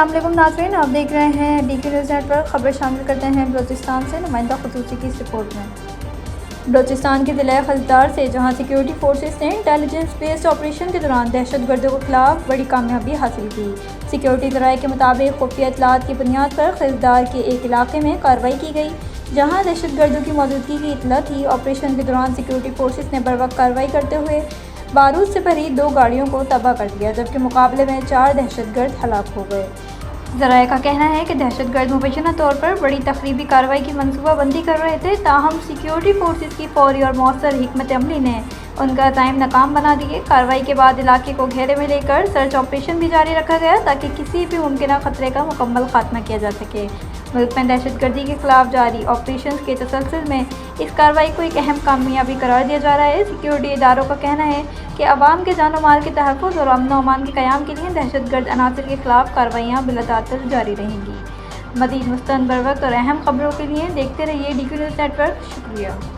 السلام علیکم ناظرین، آپ دیکھ رہے ہیں DQ نیوز نیٹ ورک۔ خبر شامل کرتے ہیں بلوچستان سے نمائندہ خصوصی کی رپورٹ میں۔ بلوچستان کے ضلع خلدار سے جہاں سیکیورٹی فورسز نے انٹیلیجنس بیسڈ آپریشن کے دوران دہشت گردوں کے خلاف بڑی کامیابی حاصل کی۔ سیکیورٹی ذرائع کے مطابق خفیہ اطلاعات کی بنیاد پر خلدار کے ایک علاقے میں کارروائی کی گئی جہاں دہشت گردوں کی موجودگی کی اطلاع تھی۔ آپریشن کے دوران سیکیورٹی فورسز نے بروقت کارروائی کرتے ہوئے بارود سے بھری 2 گاڑیوں کو تباہ کر دیا، جبکہ مقابلے میں 4 دہشت گرد ہلاک ہو گئے۔ ذرائع کا کہنا ہے کہ دہشت گرد مبینہ طور پر بڑی تخریبی کارروائی کی منصوبہ بندی کر رہے تھے، تاہم سیکیورٹی فورسز کی فوری اور مؤثر حکمت عملی نے ان کا عزائم ناکام بنا دیے۔ کارروائی کے بعد علاقے کو گھیرے میں لے کر سرچ آپریشن بھی جاری رکھا گیا تاکہ کسی بھی ممکنہ خطرے کا مکمل خاتمہ کیا جا سکے۔ ملک میں دہشت گردی کے خلاف جاری آپریشنز کے تسلسل میں اس کارروائی کو ایک اہم کامیابی قرار دیا جا رہا ہے۔ سیکیورٹی اداروں کا کہنا ہے کہ عوام کے جان و مال کے تحفظ اور امن و امان کے قیام کے لیے دہشت گرد عناصر کے خلاف کارروائیاں بلا تعطل جاری رہیں گی۔ مزید مستند بروقت اور اہم خبروں کے لیے دیکھتے رہیے DQ نیوز نیٹ ورک۔ شکریہ۔